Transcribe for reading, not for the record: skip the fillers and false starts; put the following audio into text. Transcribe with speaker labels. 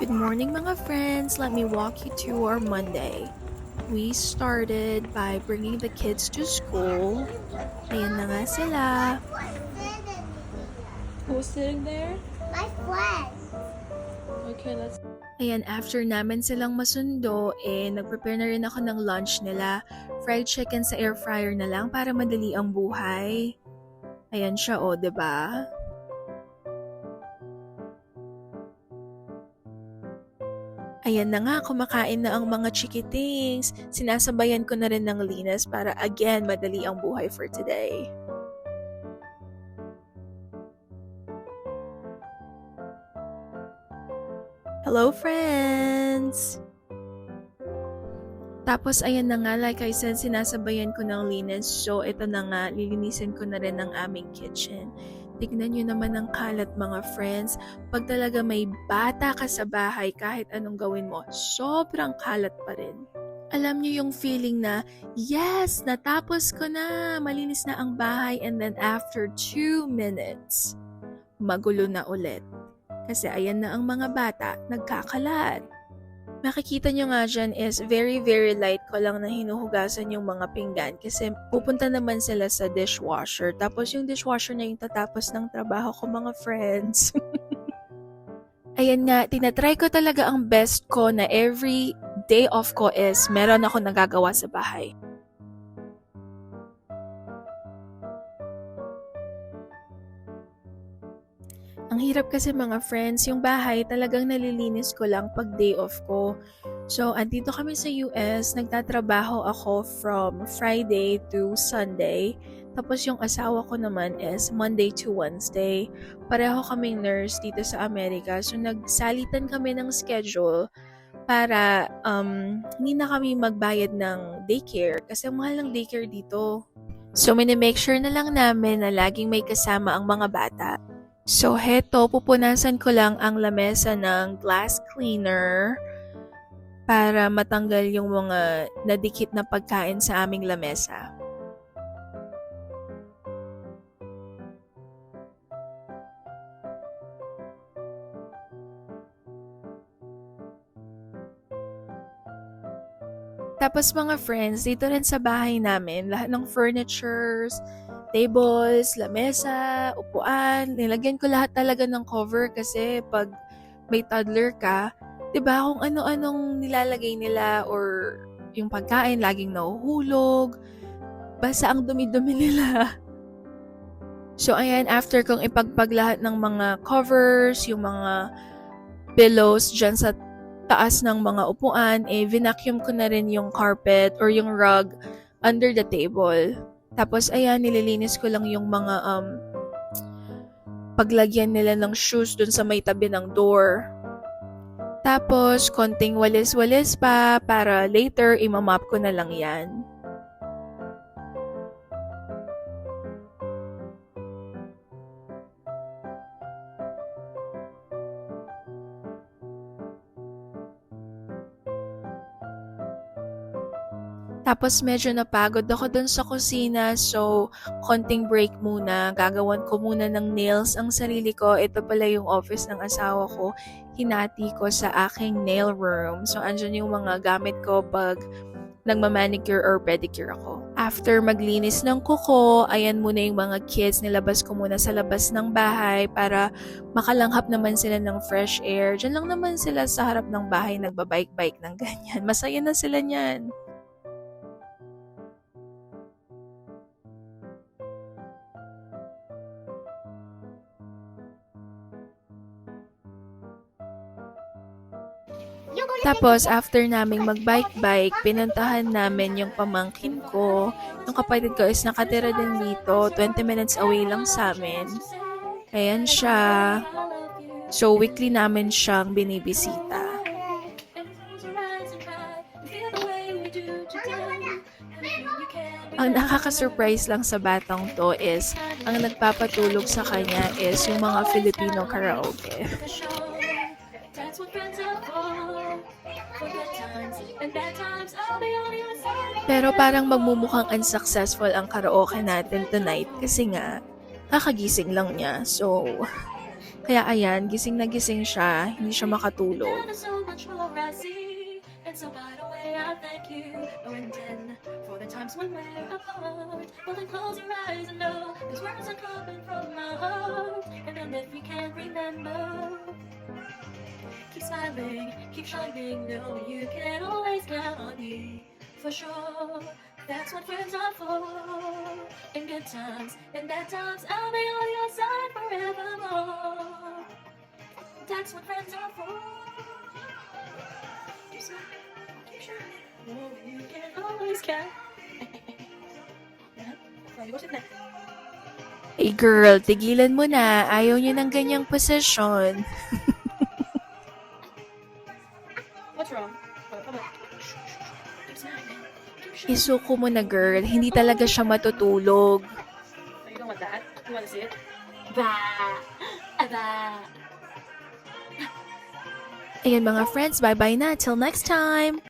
Speaker 1: Good morning mga friends! Let me walk you through our Monday. We started by bringing the kids to school. Ayan na nga sila. Who's sitting there?
Speaker 2: My friend.
Speaker 1: Okay, let's... Ayan, after namin silang masundo, nag-prepare na rin ako ng lunch nila. Fried chicken sa air fryer na lang para madali ang buhay. Ayan siya, oh, 'di ba? Ayan na nga, kumakain na ang mga chikitings. Sinasabayan ko na rin ng linas para again, madali ang buhay for today. Hello, friends! Tapos, ayan na nga, like I said, sinasabayan ko ng linis. So, ito na nga, lilinisin ko na rin ang aming kitchen. Tignan nyo naman ang kalat, mga friends. Pag talaga may bata ka sa bahay, kahit anong gawin mo, sobrang kalat pa rin. Alam nyo yung feeling na, yes, natapos ko na, malinis na ang bahay, and then after 2 minutes, magulo na ulit. Kasi ayan na ang mga bata, nagkakalat. Makikita nyo nga dyan is very light ko lang na hinuhugasan yung mga pinggan kasi pupunta naman sila sa dishwasher. Tapos yung dishwasher na yung tatapos ng trabaho ko, mga friends. Ayan nga, tinatry ko talaga ang best ko na every day off ko is meron ako nagagawa sa bahay. Ang hirap kasi mga friends, yung bahay talagang nalilinis ko lang pag day off ko. So, andito kami sa US, nagtatrabaho ako from Friday to Sunday. Tapos yung asawa ko naman is Monday to Wednesday. Pareho kaming nurse dito sa Amerika. So, nagsalitan kami ng schedule para hindi na kami magbayad ng daycare kasi mahal ng daycare dito. So, minimake sure na lang namin na laging may kasama ang mga bata. So, heto, pupunasan ko lang ang lamesa ng glass cleaner para matanggal yung mga nadikit na pagkain sa aming lamesa. Tapos mga friends, dito rin sa bahay namin, lahat ng furnitures, tables, lamesa, upuan, nilagyan ko lahat talaga ng cover kasi pag may toddler ka, 'di ba, kung ano-anong nilalagay nila or yung pagkain laging nahuhulog, basta ang dumi-dumi nila. So ayan, after kong ipagpag lahat ng mga covers, yung mga pillows dyan sa taas ng mga upuan, vinacuum ko na rin yung carpet or yung rug under the table. Tapos, ayan, nililinis ko lang yung mga paglagyan nila ng shoes dun sa may tabi ng door. Tapos, konting walis-walis pa para later, imamap ko na lang yan. Tapos medyo napagod ako dun sa kusina, so konting break muna. Gagawan ko muna ng nails ang sarili ko. Ito pala yung office ng asawa ko. Hinati ko sa aking nail room. So andyan yung mga gamit ko pag nagmamanicure or pedicure ako. After maglinis ng kuko, ayan muna yung mga kids. Nilabas ko muna sa labas ng bahay para makalanghap naman sila ng fresh air. Diyan lang naman sila sa harap ng bahay nagbabike-bike ng ganyan. Masaya na sila niyan. Tapos, after naming mag-bike-bike, pinuntahan namin yung pamangkin ko. Yung kapatid ko is nakatira din dito, 20 minutes away lang sa amin. Ayan siya. So, weekly namin siyang binibisita. Ang nakaka-surprise lang sa batang to is, ang nagpapatulog sa kanya is yung mga Filipino karaoke. Pero parang magmumukhang unsuccessful ang karaoke natin tonight kasi nga, kakagising lang niya. So, Kaya ayan, gising na gising siya, hindi siya makatulog.
Speaker 2: And there's so much more I see. And so by the way, I thank you. Oh, and then for the times when we're apart. Well, then close your eyes and know these words are coming from my heart. And then if you can't remember, keep smiling, keep shining. Know you can always count on me for sure. That's what friends are for. In good times, in bad times, I'll be on your side forevermore. That's what friends are for. Keep smiling, keep shining. Know you can always count.
Speaker 1: Eh girl, tigilan mo na. Ayaw niya ng ganyang posisyon.
Speaker 2: What's wrong? Come on. Keep smiling, keep shining.
Speaker 1: Isuko mo na girl, hindi talaga siya matutulog.
Speaker 2: Oh, you don't want that? You want to see it? Bah! Bah!
Speaker 1: Ayan mga friends, bye-bye na. Till next time!